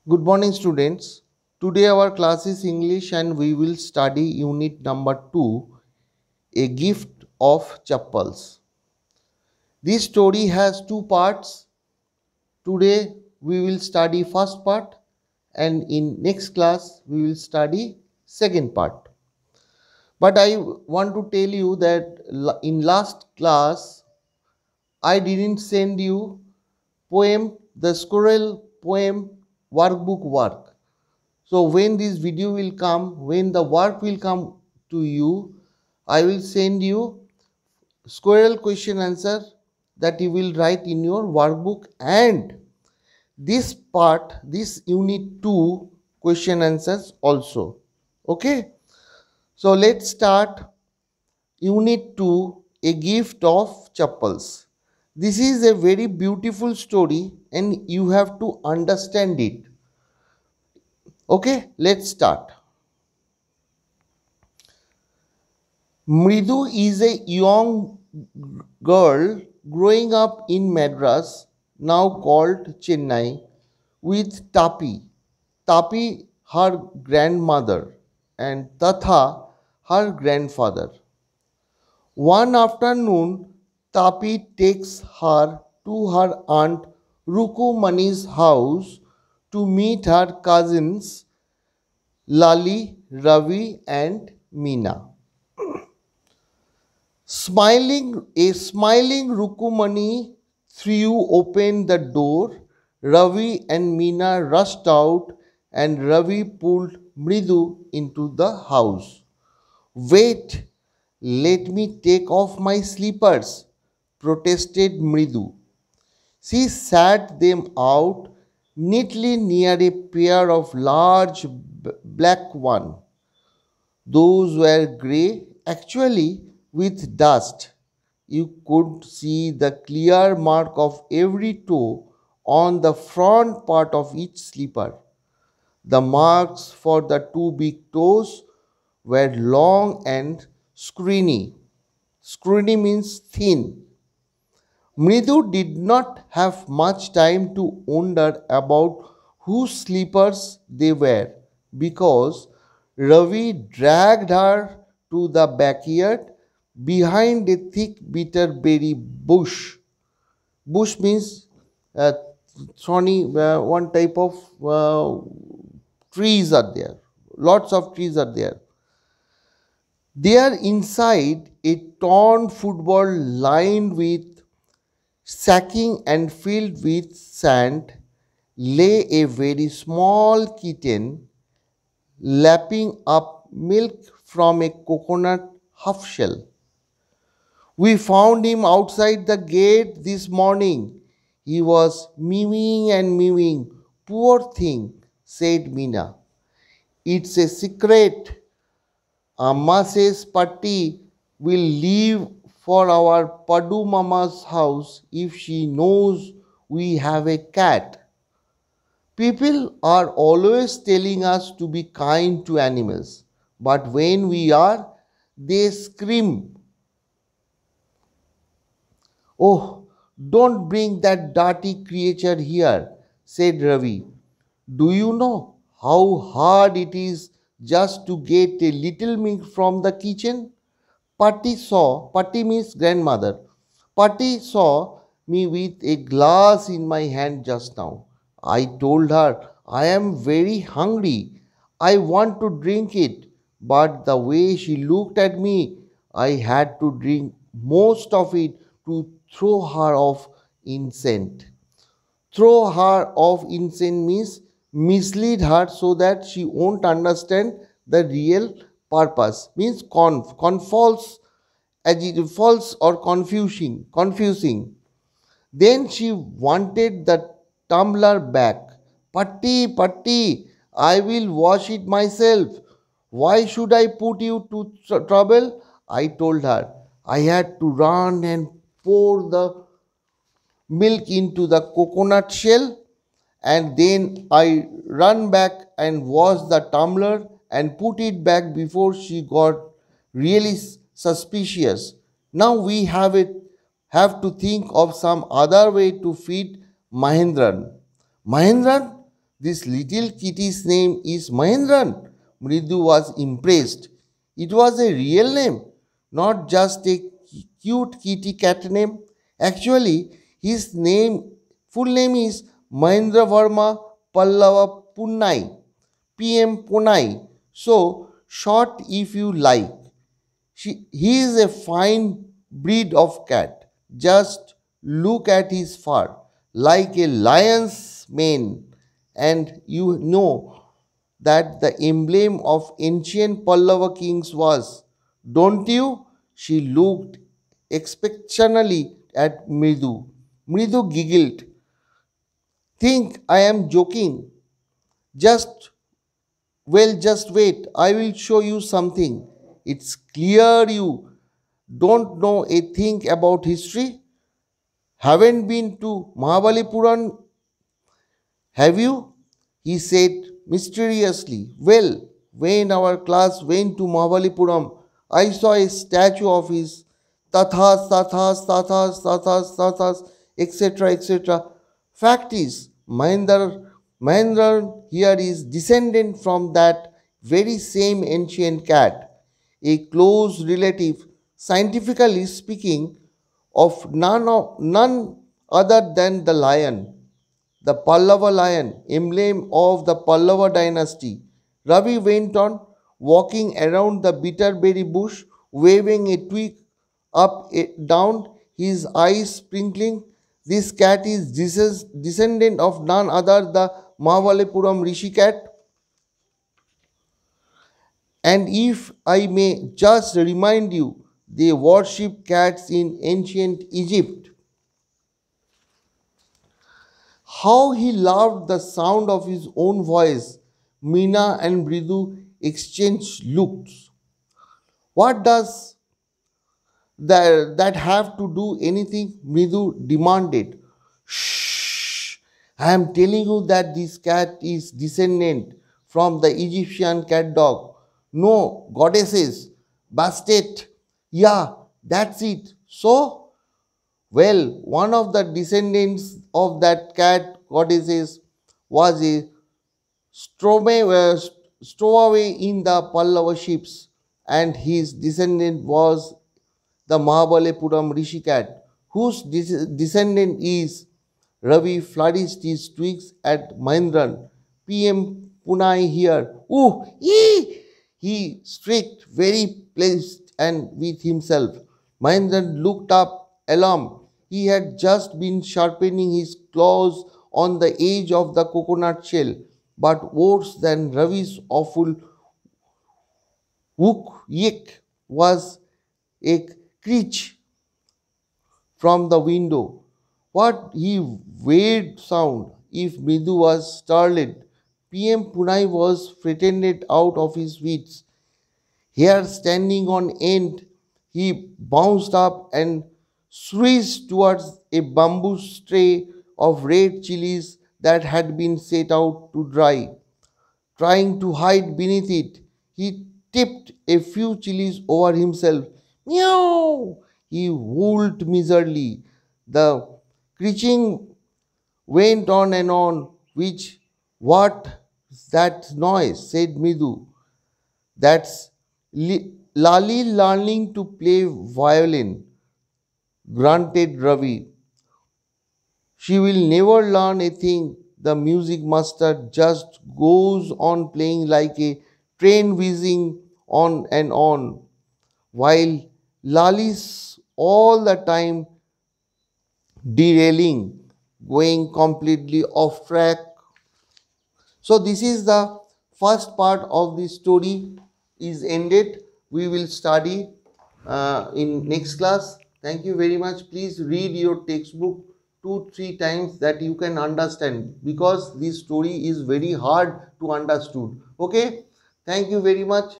Good morning, students. Today our class is English and we will study unit number 2, A Gift of Chappals. This story has two parts. Today we will study first part and in next class we will study second part. But I want to tell you that in last class I didn't send you the squirrel poem workbook work. So when this video will come, when the work will come to you, I will send you squirrel question answer that you will write in your workbook, and this part, this unit 2 question answers also. Okay. So let's start unit 2, A Gift of Chappals. This is a very beautiful story and you have to understand it. Okay, let's start. Mridu is a young girl growing up in Madras, now called Chennai, with Tapi. Tapi, her grandmother, and Tatha, her grandfather. One afternoon, Tapi takes her to her aunt Rukumani's house to meet her cousins Lali, Ravi, and Meena. A smiling Rukumani threw open the door. Ravi and Meena rushed out and Ravi pulled Mridu into the house. Wait, let me take off my slippers, protested Mridu. She sat them out neatly near a pair of large black ones. Those were grey, actually, with dust. You could see the clear mark of every toe on the front part of each slipper. The marks for the two big toes were long and screeny. Screeny means thin. Mridu did not have much time to wonder about whose slippers they were because Ravi dragged her to the backyard behind a thick bitterberry bush. Bush means thorny, one type of trees are there. Lots of trees are there. There inside a torn football lined with sacking and filled with sand lay a very small kitten lapping up milk from a coconut half shell. We found him outside the gate this morning. He was mewing and mewing. Poor thing, said Meena. It's a secret. Amma says Patti will leave for our Padu Mama's house if she knows we have a cat. People are always telling us to be kind to animals, but when we are, they scream. Oh, don't bring that dirty creature here, said Ravi. Do you know how hard it is just to get a little milk from the kitchen? Patti means grandmother. Patti saw me with a glass in my hand just now. I told her, I am very hungry. I want to drink it. But the way she looked at me, I had to drink most of it to throw her off insane. Throw her off insane means mislead her so that she won't understand the real purpose. Means false or confusing. Then she wanted the tumbler back. Patti, Patti, I will wash it myself. Why should I put you to trouble? I told her. I had to run and pour the milk into the coconut shell, and then I run back and wash the tumbler and put it back before she got really suspicious. Now we have to think of some other way to feed Mahendran. Mahendran? This little kitty's name is Mahendran. Mridu was impressed. It was a real name, not just a cute kitty cat name. Actually, his full name is Mahendra Verma Pallava Punnai, PM Punai. So, short if you like. He is a fine breed of cat. Just look at his fur, like a lion's mane, and you know that the emblem of ancient Pallava kings was, don't you? She looked expectantly at Mridu. Mridu giggled. Think I am joking. Just just wait. I will show you something. It's clear you don't know a thing about history. Haven't been to Mahabalipuram, have you? He said mysteriously. Well, when our class went to Mahabalipuram, I saw a statue of his tathas, tathas, tathas, tathas, tathas, etc., etc. Fact is, Mahendra here is descendant from that very same ancient cat, a close relative, scientifically speaking, of none other than the lion, the Pallava lion, emblem of the Pallava dynasty. Ravi went on, walking around the bitterberry bush, waving a twig down, his eyes sprinkling. This cat is descendant of none other the Mahabalipuram Rishi cat. And if I may just remind you, they worship cats in ancient Egypt. How he loved the sound of his own voice. Meena and Bridu exchanged looks. What does that have to do anything? Bridu demanded. Shh! I am telling you that this cat is descendant from the Egyptian cat dog. No, goddesses. Bastet. Yeah, that's it. So, well, one of the descendants of that cat goddesses was a stowaway in the Pallava ships, and his descendant was the Mahabalipuram Rishi cat, whose descendant is Ravi flourished his twigs at Mahindran. PM Punai here. Ooh, ee! He shrieked, very pleased and with himself. Mahindran looked up, alarmed. He had just been sharpening his claws on the edge of the coconut shell. But worse than Ravi's awful whook yik was a screech from the window. What he weird sound! If Mridu was startled, PM Punai was frightened out of his wits. Hair standing on end, he bounced up and switched towards a bamboo tray of red chilies that had been set out to dry. Trying to hide beneath it, he tipped a few chilies over himself. Meow! He howled miserably. The screeching went on and on. What's that noise? Said Midu. That's Lali learning to play violin, grunted Ravi. She will never learn a thing. The music master just goes on playing like a train whizzing on and on, while Lali's all the time derailing, going completely off track. So this is the first part of the story is ended. We will study in next class. Thank you very much. Please read your textbook 2-3 times that you can understand, because this story is very hard to understood. Okay. Thank you very much.